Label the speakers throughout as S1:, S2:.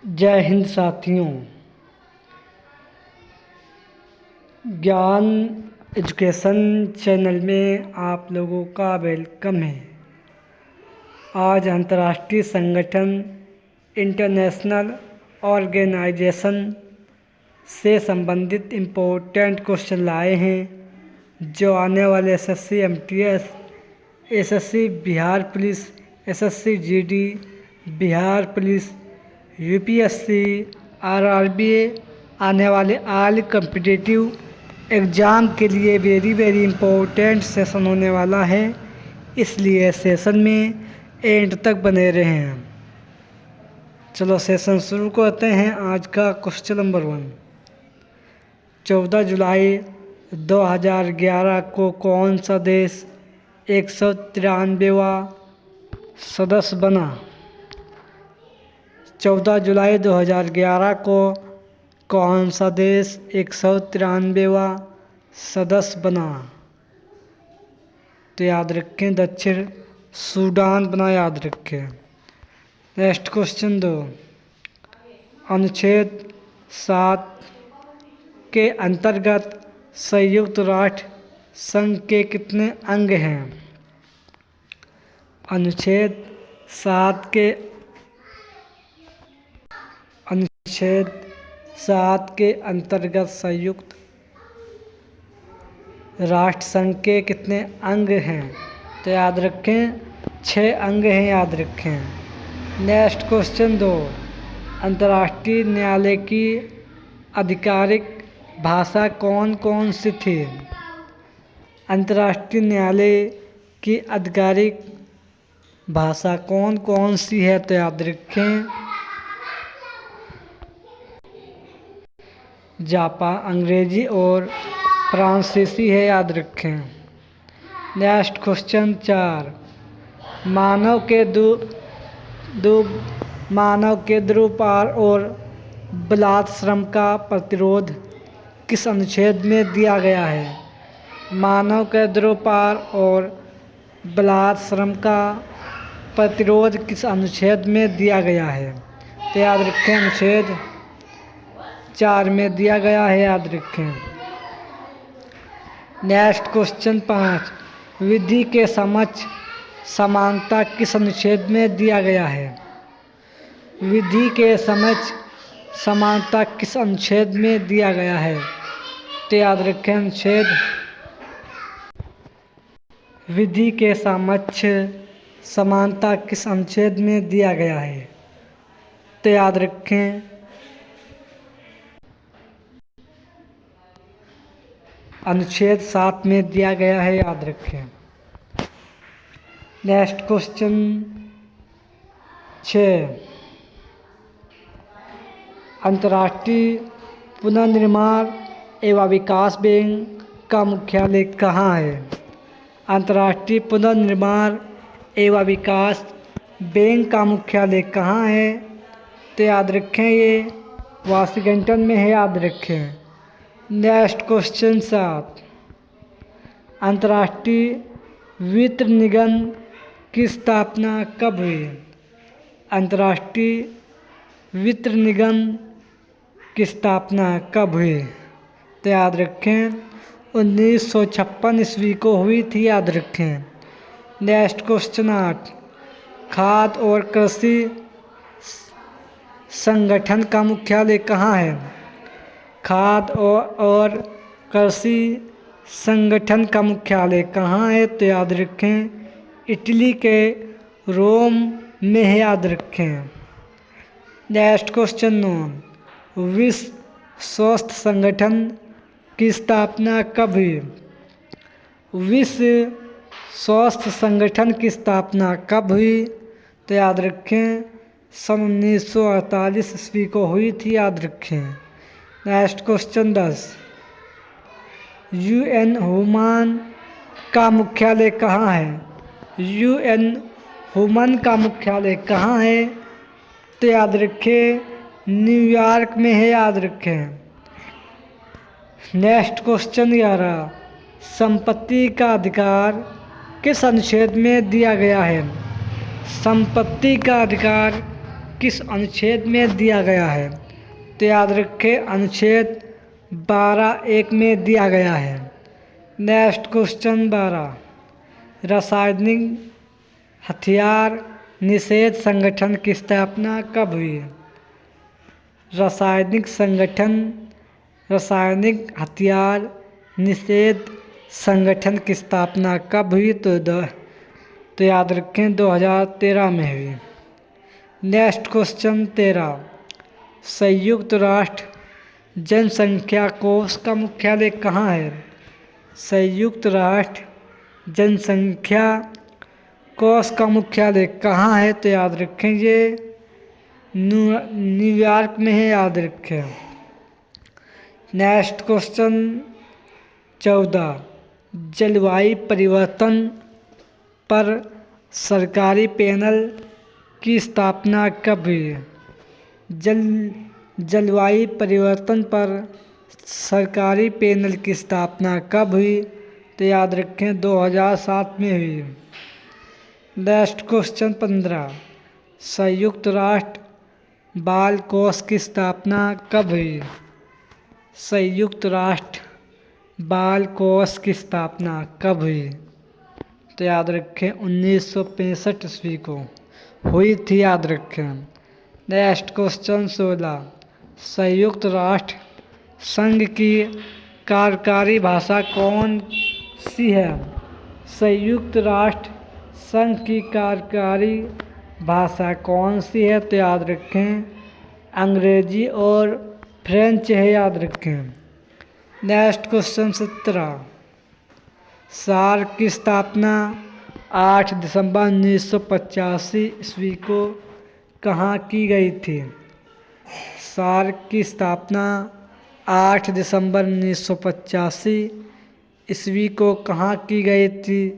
S1: जय हिंद साथियों। ज्ञान एजुकेशन चैनल में आप लोगों का वेलकम है। आज अंतर्राष्ट्रीय संगठन इंटरनेशनल ऑर्गेनाइजेशन से संबंधित इम्पोर्टेंट क्वेश्चन लाए हैं जो आने वाले SSC MTS, SSC Bihar police, SSC GD, Bihar police, UPSC, RRB आने वाले ऑल कॉम्पिटिटिव एग्ज़ाम के लिए वेरी इम्पोर्टेंट सेशन होने वाला है, इसलिए सेशन में एंड तक बने रहें। चलो सेशन शुरू करते हैं। आज का क्वेश्चन नंबर 1, 14 जुलाई 2011 को कौन सा देश 193वां सदस्य बना? 14 जुलाई 2011 को कौन सा देश 193वां सदस्य बना? तो याद रखें दक्षिण सूडान बना, याद रखें। नेक्स्ट क्वेश्चन 2, अनुच्छेद 7 के अंतर्गत संयुक्त राष्ट्र संघ के कितने अंग हैं? अनुच्छेद 7 के अंतर्गत संयुक्त राष्ट्र संघ के कितने अंग हैं? तो याद रखें 6 अंग हैं, याद रखें। नेक्स्ट क्वेश्चन 2, अंतर्राष्ट्रीय न्यायालय की आधिकारिक भाषा कौन कौन सी थी? अंतर्राष्ट्रीय न्यायालय की आधिकारिक भाषा कौन कौन सी है? तो याद रखें जापान अंग्रेजी और फ्रांसीसी है, याद रखें। नेक्स्ट क्वेश्चन 4, मानव के दुरुपयोग और बलात्कार श्रम का प्रतिरोध किस अनुच्छेद में दिया गया है? मानव के दुरुपयोग और बलात्कार श्रम का प्रतिरोध किस अनुच्छेद में दिया गया है? तो याद रखें अनुच्छेद 4 में दिया गया है, याद रखें। नेक्स्ट क्वेश्चन 5, विधि के समक्ष समानता किस अनुच्छेद में दिया गया है? विधि के समक्ष समानता किस अनुच्छेद में दिया गया है? तो याद रखें अनुच्छेद विधि के समक्ष समानता किस अनुच्छेद में दिया गया है? तो याद रखें अनुच्छेद 7 में दिया गया है, याद रखें। नेक्स्ट क्वेश्चन 6, अंतर्राष्ट्रीय पुनर्निर्माण एवं विकास बैंक का मुख्यालय कहाँ है? अंतर्राष्ट्रीय पुनर्निर्माण एवं विकास बैंक का मुख्यालय कहाँ है? तो याद रखें ये वाशिंगटन में है, याद रखें। नेक्स्ट क्वेश्चन 7, अंतर्राष्ट्रीय वित्त निगम की स्थापना कब हुई? अंतर्राष्ट्रीय वित्त निगम की स्थापना कब हुई? तो याद रखें 1956 ईस्वी को हुई थी, याद रखें। नेक्स्ट क्वेश्चन 8, खाद्य और कृषि संगठन का मुख्यालय कहाँ है? खाद्य और कृषि संगठन का मुख्यालय कहाँ है? तो याद रखें इटली के रोम में है, याद रखें। नेक्स्ट क्वेश्चन 9, विश्व स्वास्थ्य संगठन की स्थापना कब हुई? विश्व स्वास्थ्य संगठन की स्थापना कब हुई? तो याद रखें सन 1948 ईस्वी को हुई थी, याद रखें। नेक्स्ट क्वेश्चन 10, यूएन वुमन का मुख्यालय कहाँ है? यूएन वुमन का मुख्यालय कहाँ है? तो याद रखें न्यूयॉर्क में है, याद रखें। नेक्स्ट क्वेश्चन 11, संपत्ति का अधिकार किस अनुच्छेद में दिया गया है? संपत्ति का अधिकार किस अनुच्छेद में दिया गया है? तो याद रखें अनुच्छेद 12(1) में दिया गया है। नेक्स्ट क्वेश्चन 12, रासायनिक हथियार निषेध संगठन की स्थापना कब हुई? रासायनिक हथियार निषेध संगठन की स्थापना कब हुई? तो याद रखें 2013 में हुई। नेक्स्ट क्वेश्चन 13, संयुक्त राष्ट्र जनसंख्या कोष का मुख्यालय कहाँ है? संयुक्त राष्ट्र जनसंख्या कोष का मुख्यालय कहाँ है? तो याद रखें ये न्यूयॉर्क में है, याद रखें। नेक्स्ट क्वेश्चन 14, जलवायु परिवर्तन पर सरकारी पैनल की स्थापना कब हुई? जलवायु परिवर्तन पर सरकारी पैनल की स्थापना कब हुई? तो याद रखें 2007 में हुई। नेक्स्ट क्वेश्चन 15, संयुक्त राष्ट्र बाल कोष की स्थापना कब हुई? संयुक्त राष्ट्र बाल कोष की स्थापना कब हुई? तो याद रखें 1965 ईस्वी को हुई थी, याद रखें। नेक्स्ट क्वेश्चन 16, संयुक्त राष्ट्र संघ की कार्यकारी भाषा कौन सी है? संयुक्त राष्ट्र संघ की कार्यकारी भाषा कौन सी है? तो याद रखें अंग्रेजी और फ्रेंच है, याद रखें। नेक्स्ट क्वेश्चन 17, सार्क की स्थापना 8 दिसंबर 1985 ईस्वी को कहाँ की गई थी? सार्क की स्थापना 8 दिसंबर 1985 ईस्वी को कहाँ की गई थी?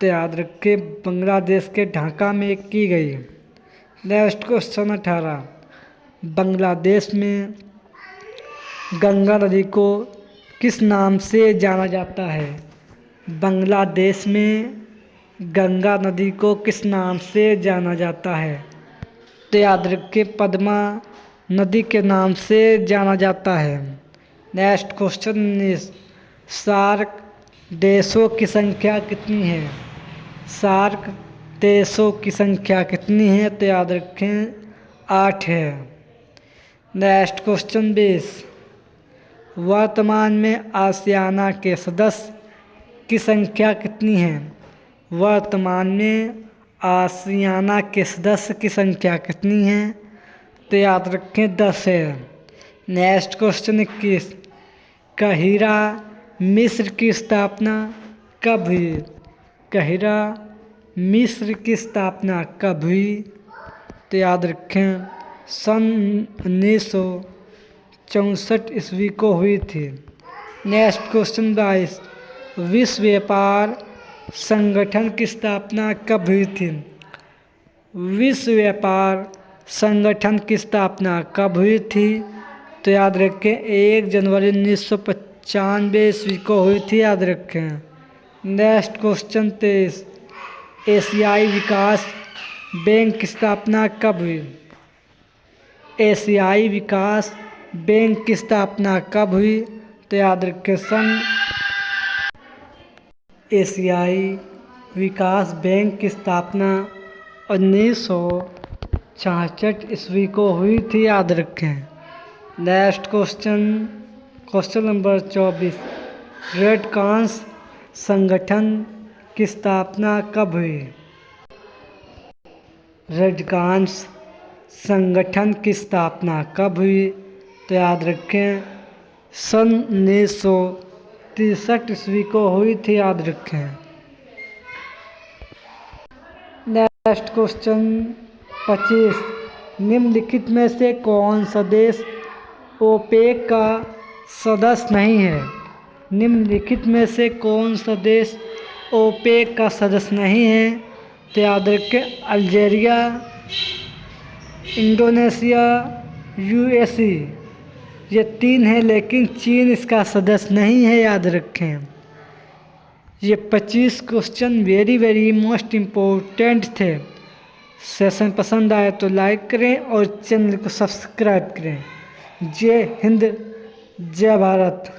S1: तो याद रखें बांग्लादेश के ढाका में की गई। नेक्स्ट क्वेश्चन 18, बांग्लादेश में गंगा नदी को किस नाम से जाना जाता है? बांग्लादेश में गंगा नदी को किस नाम से जाना जाता है? तो याद रखें पद्मा नदी के नाम से जाना जाता है। नेक्स्ट क्वेश्चन 19, सार्क देशों की संख्या कितनी है? सार्क देशों की संख्या कितनी है? तो याद रखें 8 है। नेक्स्ट क्वेश्चन 20, वर्तमान में आसियाना के सदस्य की संख्या कितनी है? वर्तमान में आसियाना के सदस्य की संख्या कितनी है? तो याद रखें 10 है। नेक्स्ट क्वेश्चन 21, काहिरा मिस्र की स्थापना कब हुई? काहिरा मिस्र की स्थापना कब हुई? तो याद रखें सन 1964 ईस्वी को हुई थी। नेक्स्ट क्वेश्चन 22, विश्व व्यापार संगठन की स्थापना कब हुई थी? विश्व व्यापार संगठन की स्थापना कब हुई थी? तो याद रखें 1 जनवरी 1995 ईस्वी को हुई थी, याद रखें। नेक्स्ट क्वेश्चन 23, एशियाई विकास बैंक की स्थापना कब हुई? एशियाई विकास बैंक की स्थापना कब हुई? तो याद रखें एशियाई विकास बैंक की स्थापना 1966 ईस्वी को हुई थी, याद रखें। Next question number 24, red cross संगठन की स्थापना कब हुई? रेड क्रॉस संगठन की स्थापना कब हुई? तो याद रखें सन 1963 ईस्वी को हुई थी, याद रखें। नेक्स्ट क्वेश्चन 25, निम्नलिखित में से कौन सा देश ओपेक का सदस्य नहीं है? निम्नलिखित में से कौन सा देश ओपेक का सदस्य नहीं है? तो याद रखें अल्जीरिया, इंडोनेशिया, यूएई, ये 3 है, लेकिन चीन इसका सदस्य नहीं है, याद रखें। ये 25 क्वेश्चन वेरी मोस्ट इम्पोर्टेंट थे, सेशन पसंद आए तो लाइक करें और चैनल को सब्सक्राइब करें। जय हिंद, जय भारत।